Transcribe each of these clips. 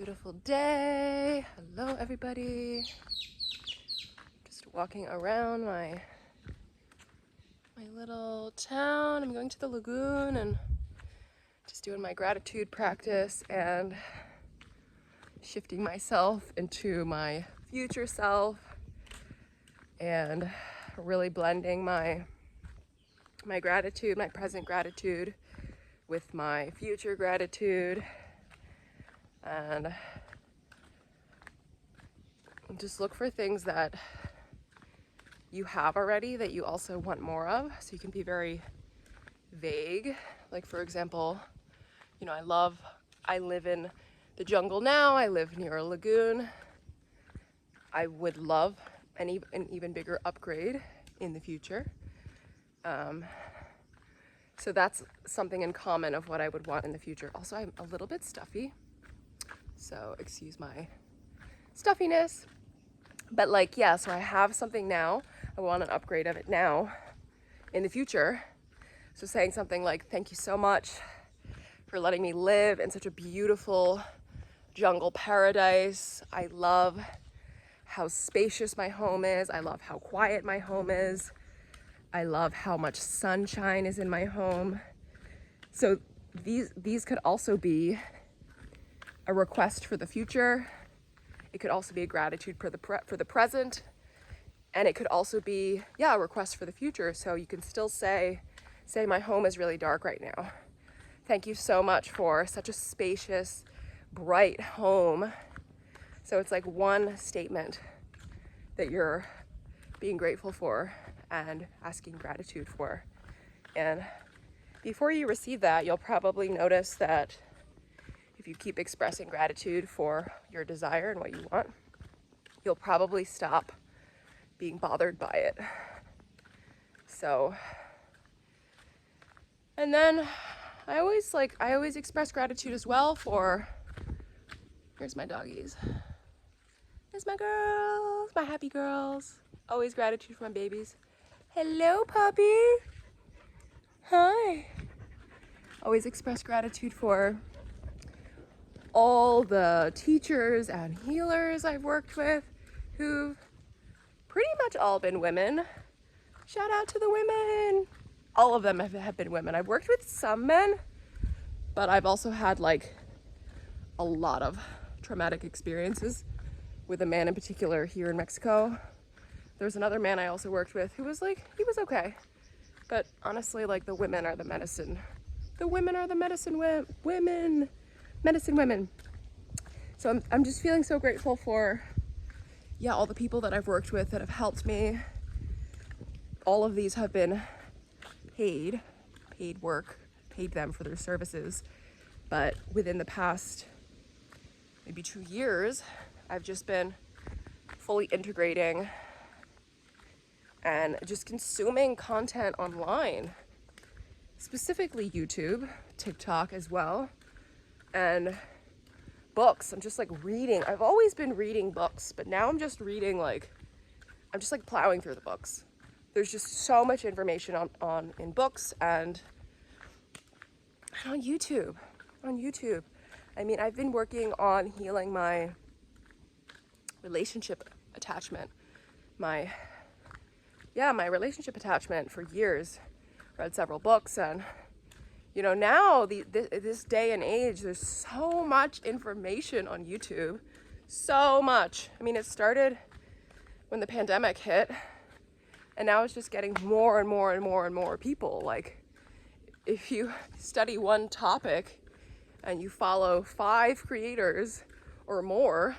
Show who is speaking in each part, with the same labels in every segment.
Speaker 1: Beautiful day. Hello everybody. Just walking around my little town. I'm going to the lagoon and just doing my gratitude practice and shifting myself into my future self and really blending my gratitude, my present gratitude with my future gratitude, and just look for things that you have already that you also want more of. So you can be very vague. Like, for example, I live in the jungle now. I live near a lagoon. I would love an even bigger upgrade in the future. So that's something in common of what I would want in the future. Also, I'm a little bit stuffy, so excuse my stuffiness. But so I have something now. I want an upgrade of it now in the future. So saying something like, thank you so much for letting me live in such a beautiful jungle paradise. I love how spacious my home is. I love how quiet my home is. I love how much sunshine is in my home. So these could also be a request for the future. It could also be a gratitude for the present. And it could also be, a request for the future. So you can still say my home is really dark right now. Thank you so much for such a spacious, bright home. So it's like one statement that you're being grateful for and asking gratitude for. And before you receive that, you'll probably notice that if you keep expressing gratitude for your desire and what you want, you'll probably stop being bothered by it. So, and then I always express gratitude as well for, here's my doggies. Here's my girls, my happy girls. Always gratitude for my babies. Hello, puppy. Hi. Always express gratitude for all the teachers and healers I've worked with who've pretty much all been women. Shout out to the women. All of them have been women. I've worked with some men, but I've also had a lot of traumatic experiences with a man in particular here in Mexico. There's another man I also worked with who was he was okay. But honestly, the women are the medicine. The women are the medicine women. Medicine women. So I'm just feeling so grateful for, all the people that I've worked with that have helped me. All of these have been paid work, paid them for their services. But within the past maybe 2 years, I've just been fully integrating and just consuming content online, specifically YouTube, TikTok as well, and books. I'm just reading. I've always been reading books, but now I'm just reading I'm just plowing through the books. There's just so much information in books and on YouTube. I mean, I've been working on healing my relationship attachment. My relationship attachment for years. Read several books, and now this day and age, there's so much information on YouTube. So much. I mean, it started when the pandemic hit, and now it's just getting more and more and more and more people. If you study one topic and you follow 5 creators or more,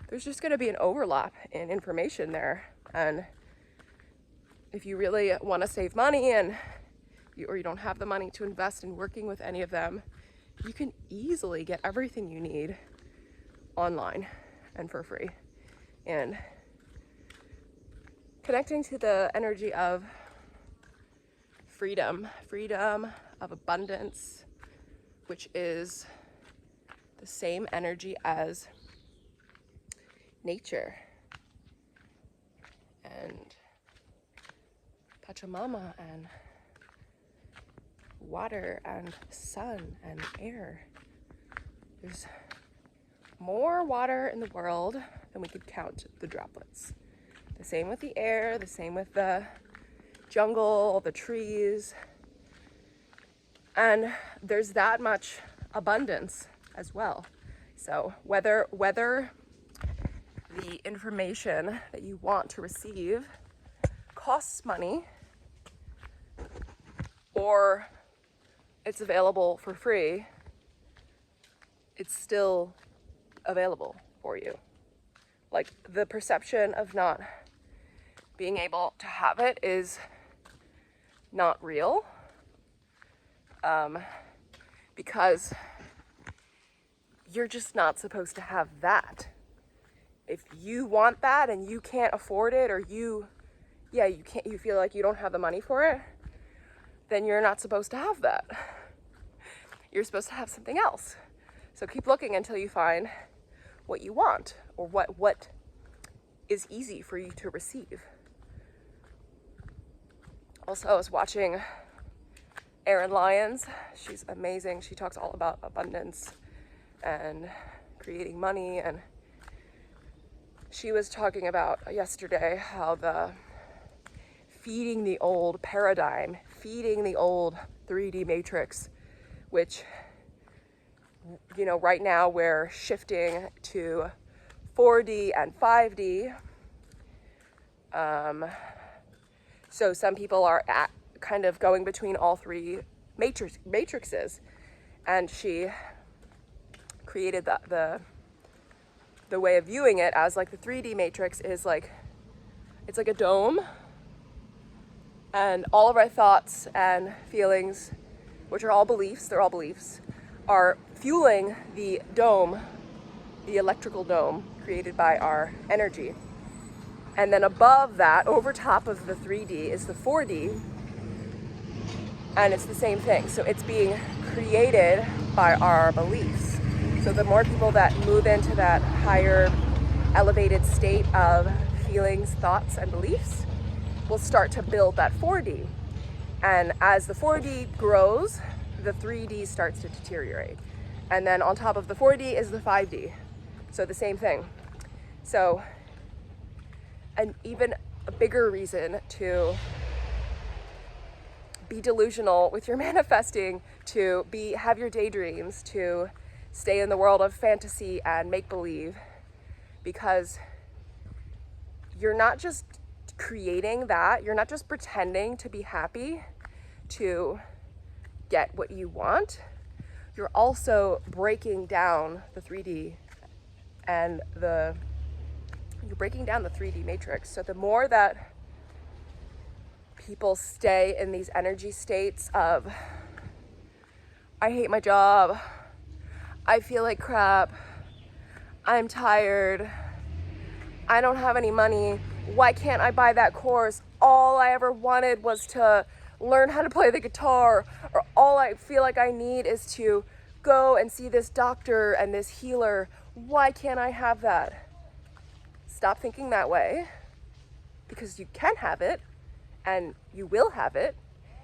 Speaker 1: there's just going to be an overlap in information there. And if you really want to save money or you don't have the money to invest in working with any of them, you can easily get everything you need online and for free. And connecting to the energy of freedom of abundance, which is the same energy as nature and Pachamama and water and sun and air. There's more water in the world than we could count the droplets. The same with the air, the same with the jungle, the trees. And there's that much abundance as well. So whether the information that you want to receive costs money or it's available for free, it's still available for you. Like, the perception of not being able to have it is not real, because you're just not supposed to have that. If you want that and you can't afford it, or you feel like you don't have the money for it, then you're not supposed to have that. You're supposed to have something else. So keep looking until you find what you want, or what is easy for you to receive. Also, I was watching Erin Lyons. She's amazing. She talks all about abundance and creating money, and she was talking about yesterday how the feeding the old paradigm, feeding the old 3D matrix, which, you know, right now we're shifting to 4D and 5D. So some people are kind of going between all three matrices, and she created the way of viewing it as like the 3D matrix is like, it's like a dome, and all of our thoughts and feelings, which are all beliefs, they're all beliefs, are fueling the dome, the electrical dome created by our energy. And then above that, over top of the 3D, is the 4D, and it's the same thing. So it's being created by our beliefs. So the more people that move into that higher elevated state of feelings, thoughts, and beliefs will start to build that 4D. And as the 4D grows, the 3D starts to deteriorate. And then on top of the 4D is the 5D. So the same thing. So an even a bigger reason to be delusional with your manifesting, to have your daydreams, to stay in the world of fantasy and make-believe, because you're not just creating that, you're not just pretending to be happy to get what you want, you're also breaking down the 3D and you're breaking down the 3D matrix. So the more that people stay in these energy states of, I hate my job, I feel like crap, I'm tired, I don't have any money, why can't I buy that course? All I ever wanted was to learn how to play the guitar, or all I feel like I need is to go and see this doctor and this healer. Why can't I have that? Stop thinking that way, because you can have it and you will have it.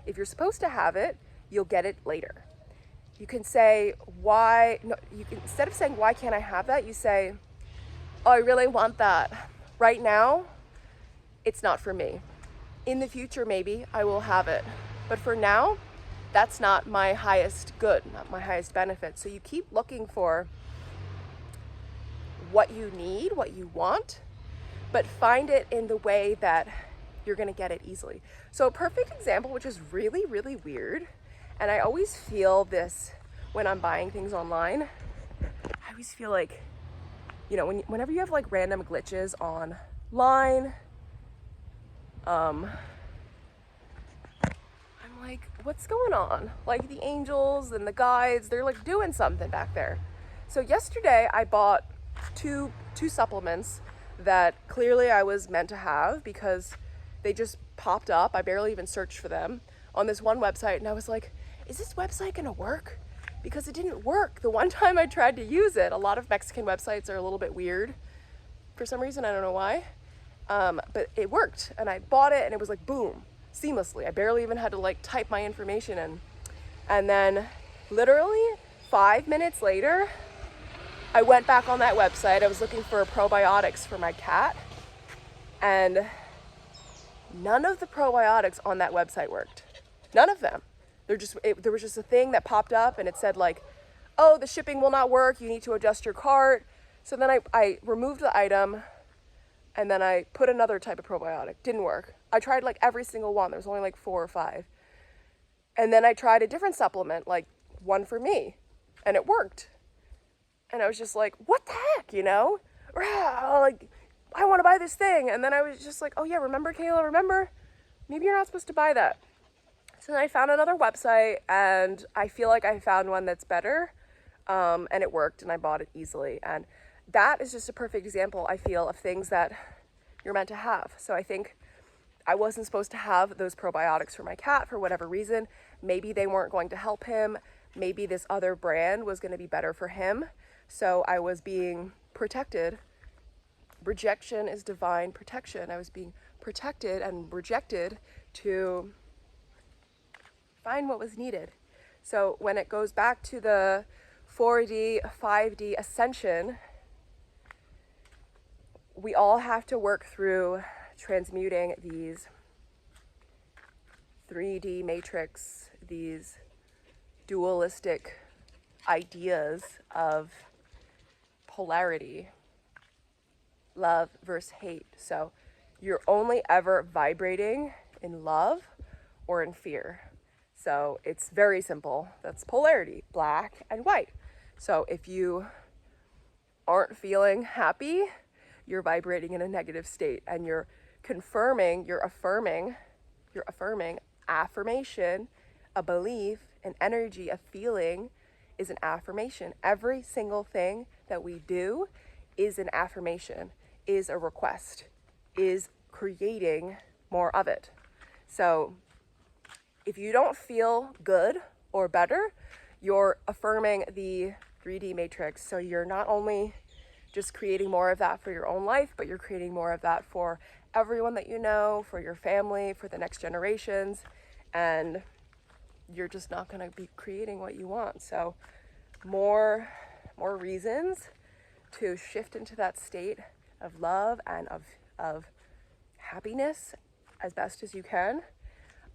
Speaker 1: If you're supposed to have it, you'll get it later. You can say, instead of saying, why can't I have that? You say, oh, I really want that. Right now, it's not for me. In the future, maybe I will have it. But for now, that's not my highest good, not my highest benefit. So you keep looking for what you need, what you want, but find it in the way that you're gonna get it easily. So a perfect example, which is really, really weird, and I always feel this when I'm buying things online, I always feel like, you know, whenever you have like random glitches online, I'm like, what's going on? Like the angels and the guides, they're like doing something back there. So yesterday I bought two supplements that clearly I was meant to have because they just popped up. I barely even searched for them on this one website, and I was like, is this website gonna work? Because it didn't work the one time I tried to use it. A lot of Mexican websites are a little bit weird for some reason, I don't know why. But it worked, and I bought it, and it was like boom, seamlessly. I barely even had to like type my information in. And then literally 5 minutes later, I went back on that website. I was looking for probiotics for my cat, and none of the probiotics on that website worked. None of them. There was just a thing that popped up and it said like, oh, the shipping will not work. You need to adjust your cart. So then I removed the item and then I put another type of probiotic. Didn't work. I tried like every single one. There was only like 4 or 5. And then I tried a different supplement, like one for me, and it worked. And I was just like, what the heck, you know? Like, I want to buy this thing. And then I was just like, oh yeah, remember Kayla, remember? Maybe you're not supposed to buy that. So then I found another website and I feel like I found one that's better, and it worked and I bought it easily. And that is just a perfect example, I feel, of things that you're meant to have. So I think I wasn't supposed to have those probiotics for my cat for whatever reason. Maybe they weren't going to help him. Maybe this other brand was going to be better for him. So I was being protected. Rejection is divine protection. I was being protected and rejected to find what was needed. So when it goes back to the 4D, 5D ascension, we all have to work through transmuting these 3D matrix, these dualistic ideas of polarity, love versus hate. So you're only ever vibrating in love or in fear. So it's very simple. That's polarity, black and white. So if you aren't feeling happy, you're vibrating in a negative state, and you're confirming, you're affirming affirmation, a belief, an energy, a feeling is an affirmation. Every single thing that we do is an affirmation, is a request, is creating more of it. So if you don't feel good or better, you're affirming the 3D matrix. So you're not only just creating more of that for your own life, but you're creating more of that for everyone that you know, for your family, for the next generations, and you're just not going to be creating what you want. So more reasons to shift into that state of love and of happiness as best as you can.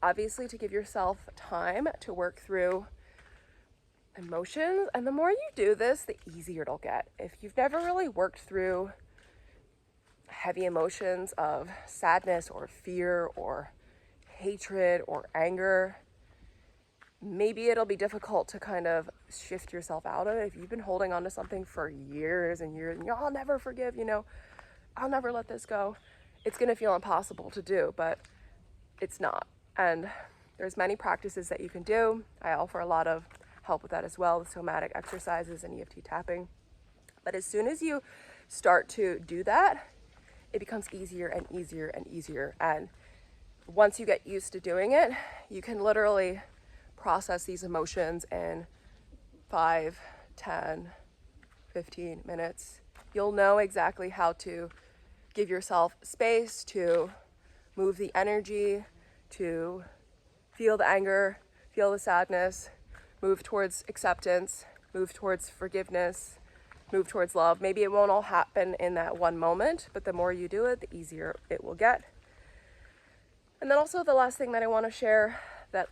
Speaker 1: Obviously, to give yourself time to work through emotions, and the more you do this, the easier it'll get. If you've never really worked through heavy emotions of sadness or fear or hatred or anger, maybe it'll be difficult to kind of shift yourself out of it. If you've been holding on to something for years and years, and I'll never forgive, I'll never let this go, it's going to feel impossible to do, but it's not. And there's many practices that you can do. I offer a lot of help with that as well, with somatic exercises and EFT tapping. But as soon as you start to do that, it becomes easier and easier and easier. And once you get used to doing it, you can literally process these emotions in 5, 10, 15 minutes. You'll know exactly how to give yourself space to move the energy, to feel the anger, feel the sadness, move towards acceptance, move towards forgiveness, move towards love. Maybe it won't all happen in that one moment, but the more you do it, the easier it will get. And then also the last thing that I want to share that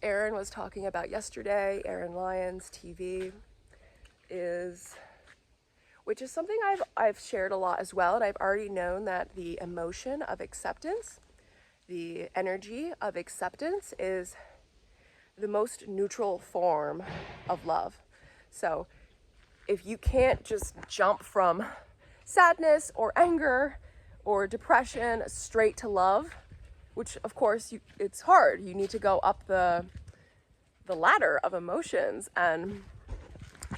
Speaker 1: Erin was talking about yesterday, Erin Lyons TV, which is something I've shared a lot as well, and I've already known that the emotion of acceptance, the energy of acceptance, is the most neutral form of love. So if you can't just jump from sadness or anger or depression straight to love, which of course it's hard, you need to go up the ladder of emotions, and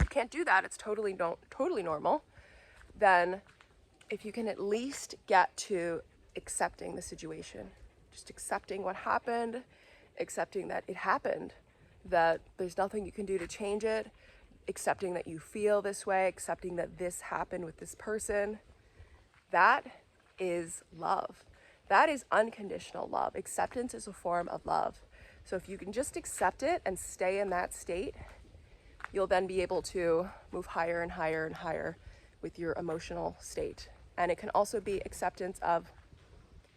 Speaker 1: you can't do that, it's totally normal. Then if you can at least get to accepting the situation, just accepting what happened, accepting that it happened, that there's nothing you can do to change it, accepting that you feel this way, accepting that this happened with this person, that is love. That is unconditional love. Acceptance is a form of love. So if you can just accept it and stay in that state, you'll then be able to move higher and higher and higher with your emotional state. And it can also be acceptance of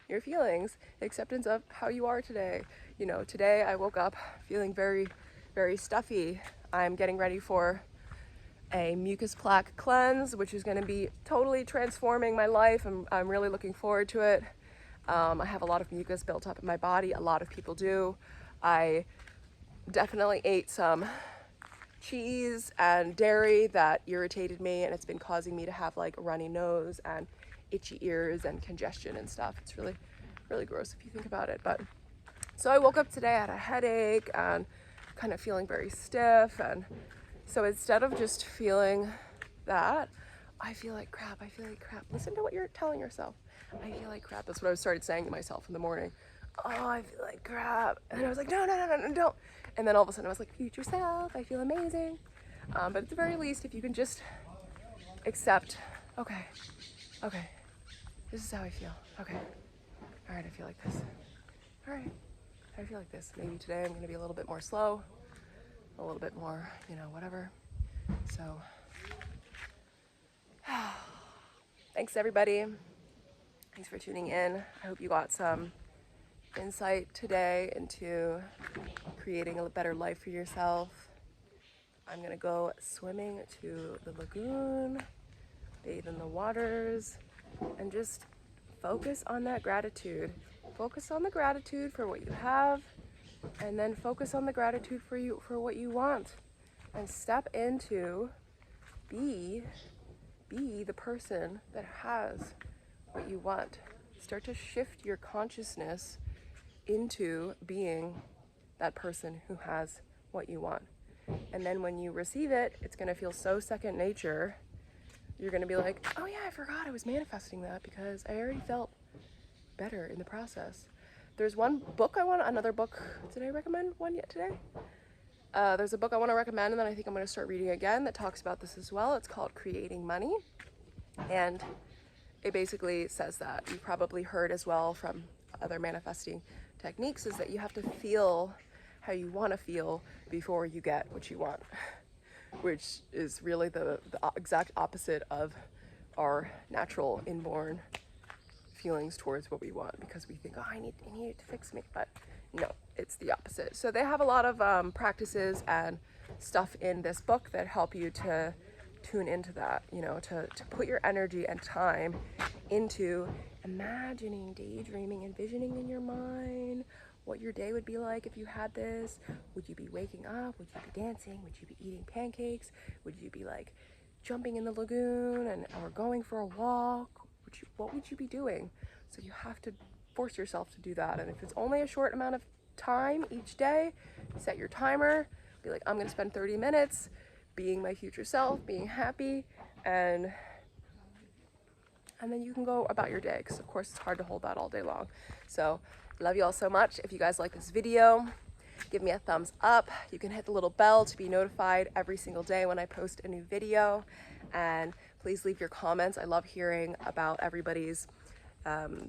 Speaker 1: your feelings, acceptance of how you are today. You know, today I woke up feeling very, very stuffy. I'm getting ready for a mucus plaque cleanse, which is going to be totally transforming my life. I'm really looking forward to it. I have a lot of mucus built up in my body. A lot of people do. I definitely ate some cheese and dairy that irritated me, and it's been causing me to have like a runny nose and itchy ears and congestion and stuff. It's really, really gross if you think about it. But so I woke up today, I had a headache and kind of feeling very stiff. And so instead of just feeling that, I feel like crap, I feel like crap. Listen to what you're telling yourself. I feel like crap. That's what I started saying to myself in the morning. Oh, I feel like crap. And then I was like, no, don't. And then all of a sudden I was like, future self, I feel amazing. But at the very least, if you can just accept, okay, this is how I feel. Okay, all right, I feel like this. All right, I feel like this. Maybe today I'm gonna be a little bit more slow, a little bit more, you know, whatever. So, thanks everybody. Thanks for tuning in. I hope you got some insight today into creating a better life for yourself. I'm gonna go swimming to the lagoon, bathe in the waters, and just focus on that gratitude. Focus on the gratitude for what you have, and then focus on the gratitude for what you want, and step into be the person that has what you want. Start to shift your consciousness into being that person who has what you want. And then when you receive it, it's going to feel so second nature. You're going to be like, oh yeah, I forgot I was manifesting that because I already felt better in the process. There's one book another book. Did I recommend one yet today? There's a book I want to recommend, and then I think I'm going to start reading again, that talks about this as well. It's called Creating Money. And it basically says that, you've probably heard as well from other manifesting techniques, is that you have to feel how you want to feel before you get what you want, which is really the exact opposite of our natural inborn feelings towards what we want, because we think, oh, I need it to fix me. But no, it's the opposite. So they have a lot of practices and stuff in this book that help you to tune into that, you know, to put your energy and time into imagining, daydreaming, envisioning in your mind what your day would be like if you had this. Would you be waking up? Would you be dancing? Would you be eating pancakes? Would you be like jumping in the lagoon or going for a walk? What would you be doing? So you have to force yourself to do that. And if it's only a short amount of time each day, set your timer, be like, I'm gonna spend 30 minutes being my future self, being happy, and then you can go about your day, because of course it's hard to hold that all day long. So love you all so much. If you guys like this video, give me a thumbs up. You can hit the little bell to be notified every single day when I post a new video, and please leave your comments. I love hearing about everybody's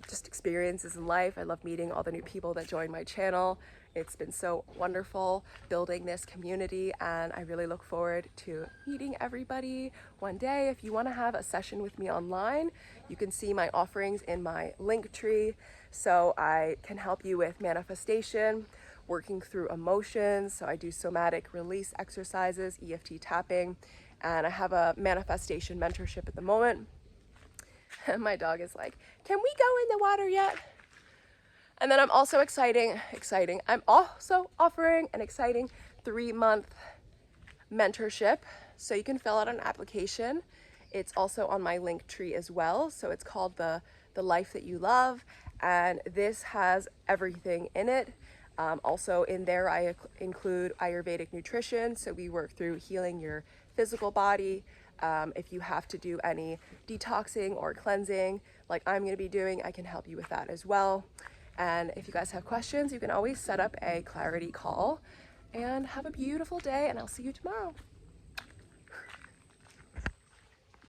Speaker 1: just experiences in life. I love meeting all the new people that join my channel. It's been so wonderful building this community, and I really look forward to meeting everybody one day. If you want to have a session with me online, you can see my offerings in my link tree. So I can help you with manifestation, working through emotions. So I do somatic release exercises, EFT tapping, and I have a manifestation mentorship at the moment. And my dog is like, can we go in the water yet? And then I'm also I'm also offering an exciting 3-month mentorship. So you can fill out an application. It's also on my link tree as well. So it's called the Life That You Love. And this has everything in it. Also in there, I include Ayurvedic nutrition. So we work through healing your physical body. If you have to do any detoxing or cleansing like I'm going to be doing, I can help you with that as well. And if you guys have questions, you can always set up a clarity call. And have a beautiful day, and I'll see you tomorrow.